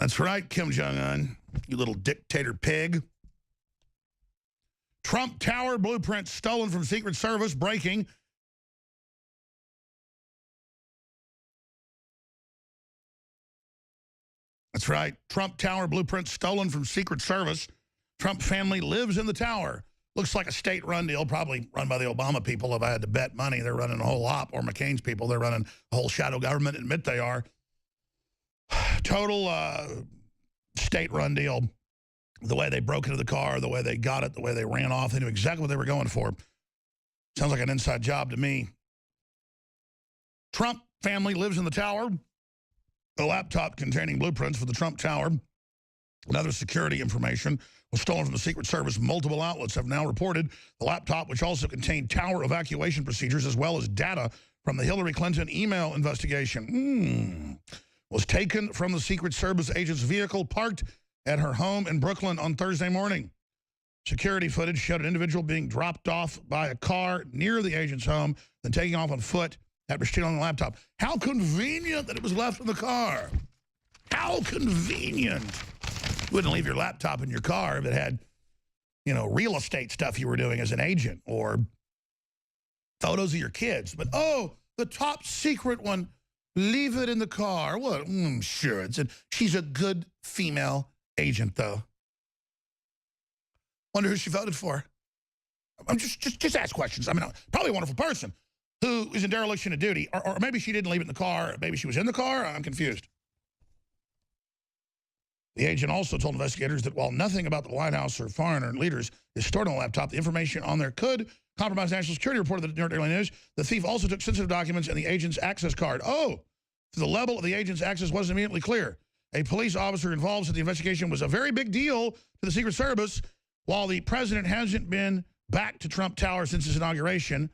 That's right, Kim Jong-un, you little dictator pig. Trump Tower blueprint stolen from Secret Service, breaking. That's right, Trump Tower blueprint stolen from Secret Service. Trump family lives in the tower. Looks like a state-run deal, probably run by the Obama people. If I had to bet money, they're running a whole lot, or McCain's people, they're running a whole shadow government, admit they are. Total state-run deal. The way they broke into the car, the way they got it, the way they ran off, they knew exactly what they were going for. Sounds like an inside job to me. Trump family lives in the tower. A laptop containing blueprints for the Trump Tower and other security information was stolen from the Secret Service. Multiple outlets have now reported the laptop, which also contained tower evacuation procedures as well as data from the Hillary Clinton email investigation, was taken from the Secret Service agent's vehicle parked at her home in Brooklyn on Thursday morning. Security footage showed an individual being dropped off by a car near the agent's home, then taking off on foot after stealing the laptop. How convenient that it was left in the car. How convenient. You wouldn't leave your laptop in your car if it had, you know, real estate stuff you were doing as an agent or photos of your kids. But, oh, the top secret one, leave it in the car. What? Sure. She's a good female agent, though. Wonder who she voted for. I'm just ask questions. I mean, probably a wonderful person who is in dereliction of duty. Or maybe she didn't leave it in the car. Maybe she was in the car. I'm confused. The agent also told investigators that while nothing about the White House or foreign leaders is stored on the laptop, the information on there could compromise national security, reported the New York Daily News. The thief also took sensitive documents and the agent's access card. Oh, the level of the agent's access wasn't immediately clear. A police officer involved said the investigation was a very big deal to the Secret Service. While the president hasn't been back to Trump Tower since his inauguration,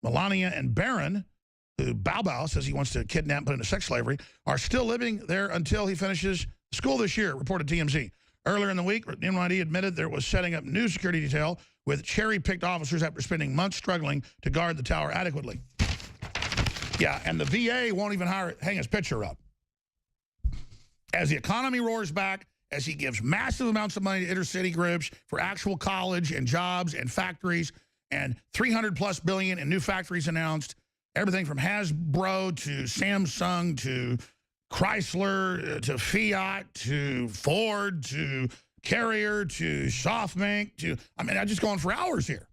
Melania and Barron, who Bow Bow says he wants to kidnap and put into sex slavery, are still living there until he finishes school this year, reported TMZ. Earlier in the week, NYD admitted there was setting up new security detail with cherry-picked officers after spending months struggling to guard the tower adequately. Yeah, and the VA won't even hang his picture up. As the economy roars back, as he gives massive amounts of money to inner-city groups for actual college and jobs and factories, and $300+ billion in new factories announced, everything from Hasbro to Samsung to Chrysler to Fiat to Ford to Carrier to SoftBank to, I mean, I'm just going for hours here.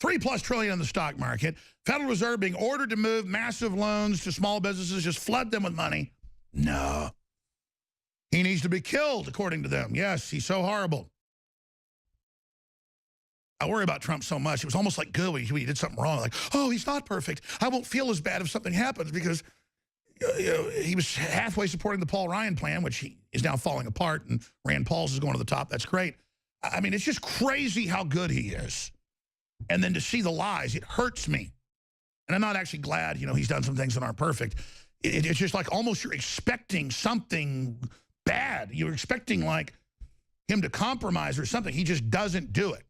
$3+ trillion in the stock market. Federal Reserve being ordered to move massive loans to small businesses, just flood them with money. No. He needs to be killed, according to them. Yes, he's so horrible. I worry about Trump so much. It was almost like good when he did something wrong. Like, oh, he's not perfect. I won't feel as bad if something happens because he was halfway supporting the Paul Ryan plan, which he is now falling apart, and Rand Paul's is going to the top. That's great. I mean, it's just crazy how good he is. And then to see the lies, it hurts me. And I'm not actually glad, you know, he's done some things that aren't perfect. It's just like almost you're expecting something bad. You're expecting like him to compromise or something. He just doesn't do it.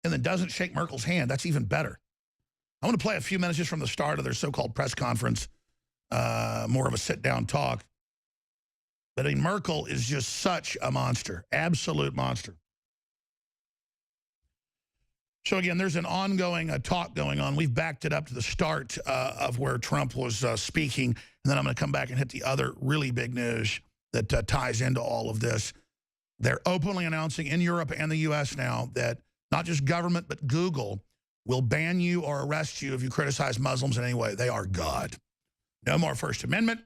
And then doesn't shake Merkel's hand. That's even better. I want to play a few minutes just from the start of their so-called press conference, more of a sit-down talk. But I mean, Merkel is just such a monster, absolute monster. So again, there's an ongoing talk going on. We've backed it up to the start of where Trump was speaking, and then I'm going to come back and hit the other really big news that ties into all of this. They're openly announcing in Europe and the U.S. now that not just government, but Google will ban you or arrest you if you criticize Muslims in any way. They are God. No more First Amendment.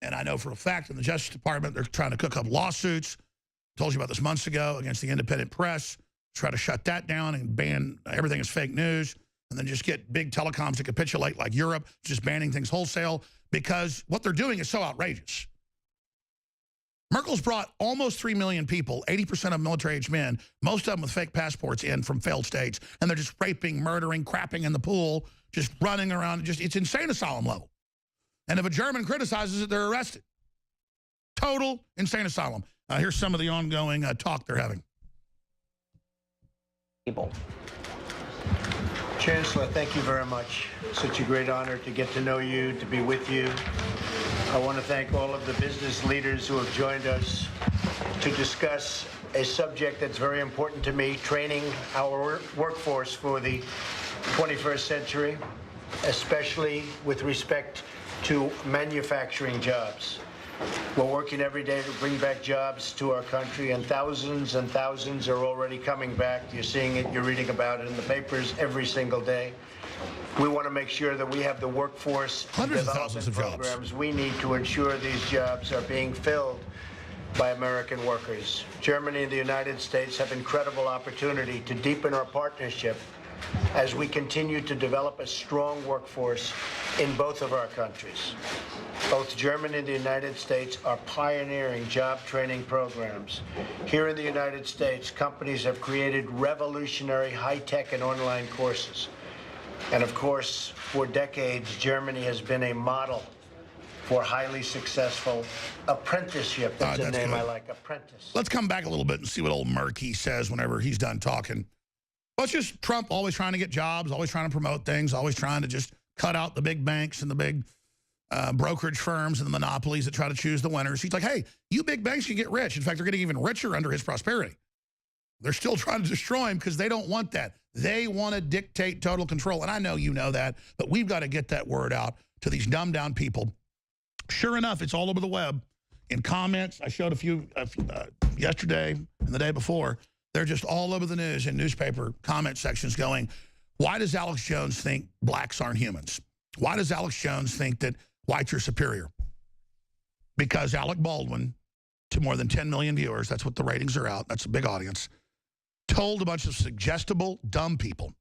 And I know for a fact in the Justice Department, they're trying to cook up lawsuits. I told you about this months ago against the independent press. Try to shut that down and ban everything as fake news. And then just get big telecoms to capitulate like Europe, just banning things wholesale. Because what they're doing is so outrageous. Merkel's brought almost 3 million people, 80% of military-aged men, most of them with fake passports in from failed states, and they're just raping, murdering, crapping in the pool, just running around. It's insane asylum level. And if a German criticizes it, they're arrested. Total insane asylum. Here's some of the ongoing talk they're having. Chancellor, thank you very much. Such a great honor to get to know you, to be with you. I want to thank all of the business leaders who have joined us to discuss a subject that's very important to me, training our workforce for the 21st century, especially with respect to manufacturing jobs. We're working every day to bring back jobs to our country, and thousands are already coming back. You're seeing it, you're reading about it in the papers every single day. We want to make sure that we have the workforce hundreds of thousands of programs jobs we need to ensure these jobs are being filled by American workers. Germany and the United States have incredible opportunity to deepen our partnership as we continue to develop a strong workforce in both of our countries. Both Germany and the United States are pioneering job training programs. Here in the United States, companies have created revolutionary high-tech and online courses. And of course, for decades, Germany has been a model for highly successful apprenticeship. That's a name I like, apprentice. Let's come back a little bit and see what old Murky says whenever he's done talking. Well, it's just Trump always trying to get jobs, always trying to promote things, always trying to just cut out the big banks and the big brokerage firms and the monopolies that try to choose the winners. He's like, hey, you big banks can get rich. In fact, they're getting even richer under his prosperity. They're still trying to destroy him because they don't want that. They want to dictate total control. And I know you know that, but we've got to get that word out to these dumbed down people. Sure enough, it's all over the web. In comments, I showed a few yesterday and the day before. They're just all over the news in newspaper comment sections going, why does Alex Jones think blacks aren't humans? Why does Alex Jones think that whites are superior? Because Alec Baldwin, to more than 10 million viewers, that's what the ratings are out, that's a big audience, told a bunch of suggestible, dumb people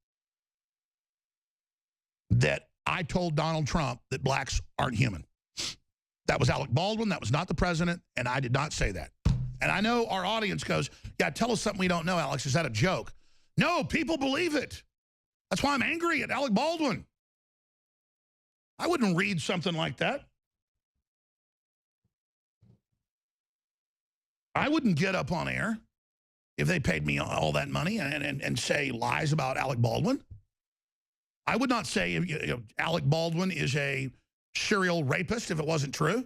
that I told Donald Trump that blacks aren't human. That was Alec Baldwin, that was not the president, and I did not say that. And I know our audience goes, yeah, tell us something we don't know, Alex. Is that a joke? No, people believe it. That's why I'm angry at Alec Baldwin. I wouldn't read something like that. I wouldn't get up on air if they paid me all that money and say lies about Alec Baldwin. I would not say Alec Baldwin is a serial rapist if it wasn't true.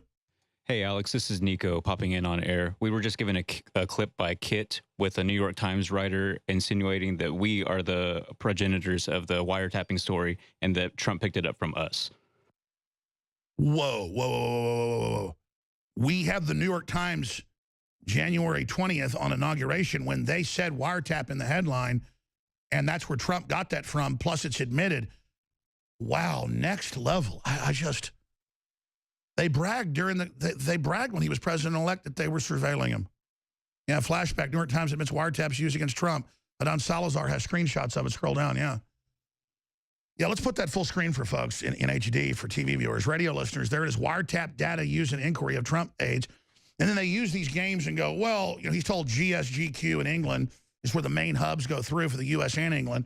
Hey, Alex, this is Nico popping in on air. We were just given a clip by Kit with a New York Times writer insinuating that we are the progenitors of the wiretapping story and that Trump picked it up from us. Whoa, whoa, whoa, whoa, whoa, whoa. We have the New York Times January 20th on inauguration when they said wiretap in the headline, and that's where Trump got that from, plus it's admitted. Wow, next level. I just... They bragged during they bragged when he was president-elect that they were surveilling him. Yeah, flashback, New York Times admits wiretaps used against Trump. Adnan Salazar has screenshots of it. Scroll down, yeah. Yeah, let's put that full screen for folks in HD for TV viewers. Radio listeners, there it is, wiretap data used in inquiry of Trump aides. And then they use these games and go, well, you know, he's told GSGQ in England is where the main hubs go through for the U.S. and England.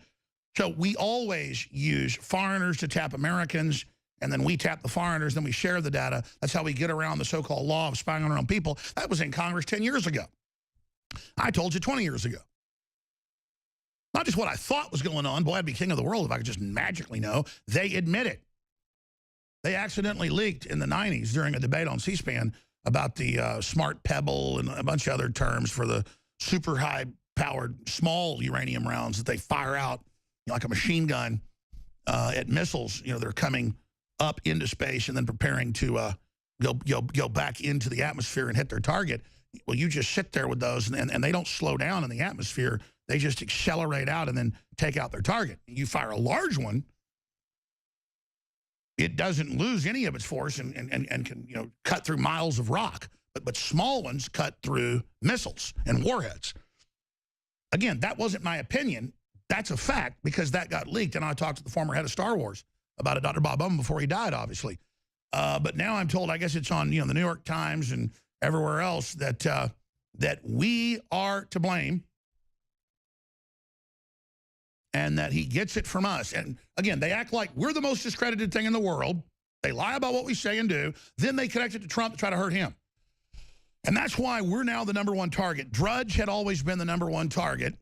So we always use foreigners to tap Americans, and then we tap the foreigners, then we share the data. That's how we get around the so-called law of spying on our own people. That was in Congress 10 years ago. I told you 20 years ago. Not just what I thought was going on. Boy, I'd be king of the world if I could just magically know. They admit it. They accidentally leaked in the 90s during a debate on C-SPAN about the smart pebble and a bunch of other terms for the super high-powered small uranium rounds that they fire out, you know, like a machine gun at missiles. You know, they're coming up into space and then preparing to go back into the atmosphere and hit their target. Well, you just sit there with those, and they don't slow down in the atmosphere. They just accelerate out and then take out their target. You fire a large one, it doesn't lose any of its force and can, you know, cut through miles of rock. But small ones cut through missiles and warheads. Again, that wasn't my opinion. That's a fact because that got leaked, and I talked to the former head of Star Wars about it, Dr. Bob Bowman, before he died, obviously. But now I'm told, I guess it's on, you know, the New York Times and everywhere else that that we are to blame and that he gets it from us. And again, they act like we're the most discredited thing in the world. They lie about what we say and do. Then they connect it to Trump to try to hurt him. And that's why we're now the #1 target. Drudge had always been the #1 target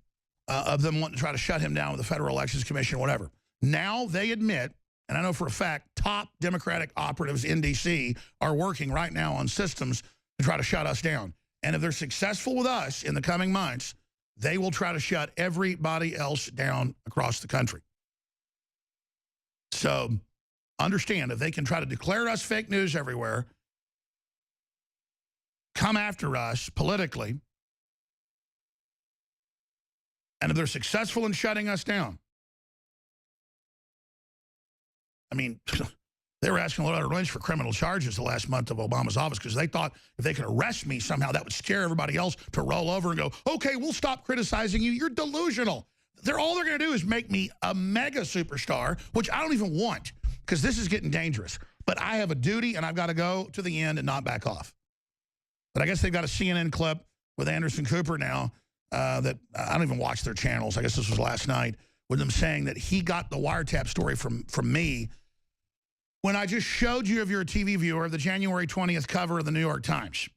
of them wanting to try to shut him down with the Federal Elections Commission, whatever. Now they admit And I know for a fact top Democratic operatives in D.C. are working right now on systems to try to shut us down. And if they're successful with us in the coming months, they will try to shut everybody else down across the country. So understand, if they can try to declare us fake news everywhere, come after us politically, and if they're successful in shutting us down, I mean, they were asking Loretta Lynch for criminal charges the last month of Obama's office because they thought if they could arrest me somehow, that would scare everybody else to roll over and go, okay, we'll stop criticizing you. You're delusional. All they're going to do is make me a mega superstar, which I don't even want because this is getting dangerous. But I have a duty, and I've got to go to the end and not back off. But I guess they've got a CNN clip with Anderson Cooper now that I don't even watch their channels. I guess this was last night, with them saying that he got the wiretap story from me when I just showed you, if you're a TV viewer, the January 20th cover of the New York Times.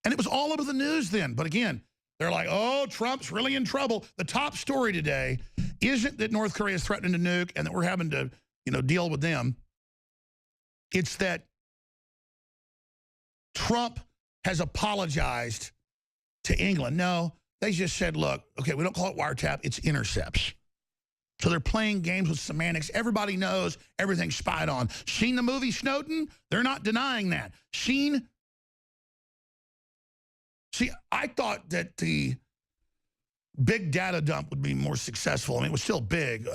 And it was all over the news then. But again, they're like, oh, Trump's really in trouble. The top story today isn't that North Korea is threatening to nuke and that we're having to, deal with them. It's that Trump has apologized to England. No, they just said, look, okay, we don't call it wiretap, it's intercepts. So they're playing games with semantics. Everybody knows everything's spied on. Seen the movie Snowden? They're not denying that. See, I thought that the big data dump would be more successful. I mean, it was still big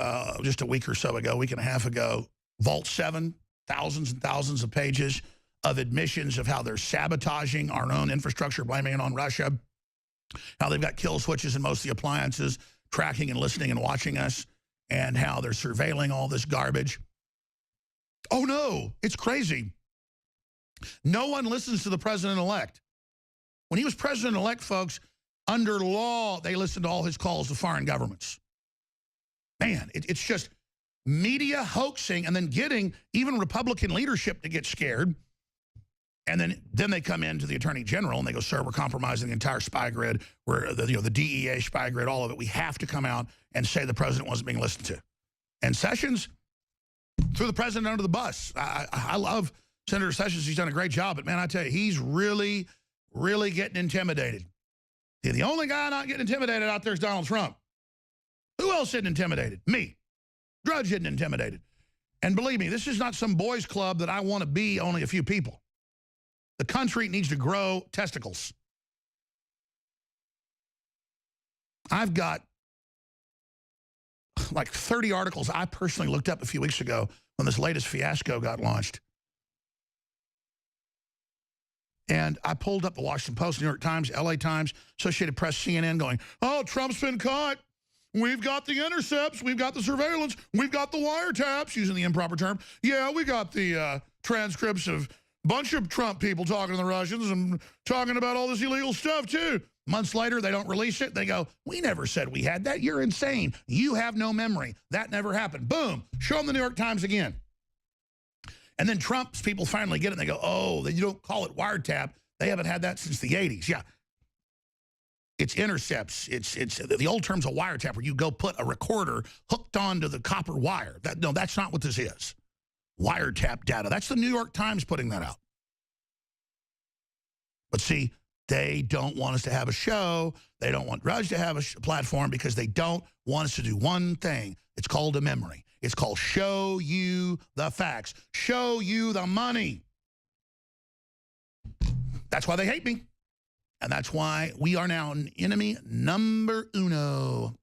just a week or so ago, week and a half ago. Vault 7, thousands and thousands of pages of admissions of how they're sabotaging our own infrastructure, blaming it on Russia, how they've got kill switches in most of the appliances, tracking and listening and watching us, and how they're surveilling all this garbage. Oh, no, it's crazy. No one listens to the president-elect. When he was president-elect, folks, under law, they listened to all his calls to foreign governments. Man, it's just media hoaxing and then getting even Republican leadership to get scared. And then they come into the Attorney General and they go, sir, we're compromising the entire spy grid. We're the DEA spy grid, all of it. We have to come out and say the president wasn't being listened to. And Sessions threw the president under the bus. I love Senator Sessions. He's done a great job. But, man, I tell you, he's really, really getting intimidated. The only guy not getting intimidated out there is Donald Trump. Who else isn't intimidated? Me. Drudge isn't intimidated. And believe me, this is not some boys club that I want to be only a few people. The country needs to grow testicles. I've got like 30 articles I personally looked up a few weeks ago when this latest fiasco got launched. And I pulled up the Washington Post, New York Times, LA Times, Associated Press, CNN going, oh, Trump's been caught. We've got the intercepts. We've got the surveillance. We've got the wiretaps, using the improper term. Yeah, we got the transcripts of a bunch of Trump people talking to the Russians and talking about all this illegal stuff, too. Months later, they don't release it. They go, we never said we had that. You're insane. You have no memory. That never happened. Boom. Show them the New York Times again. And then Trump's people finally get it, and they go, oh, you don't call it wiretap. They haven't had that since the 80s. Yeah. It's intercepts. It's the old term's a wiretap, where you go put a recorder hooked onto the copper wire. No, that's not what this is. Wiretap data. That's the New York Times putting that out. But see, they don't want us to have a show. They don't want Drudge to have a platform because they don't want us to do one thing. It's called a memory. It's called show you the facts. Show you the money. That's why they hate me. And that's why we are now enemy number uno.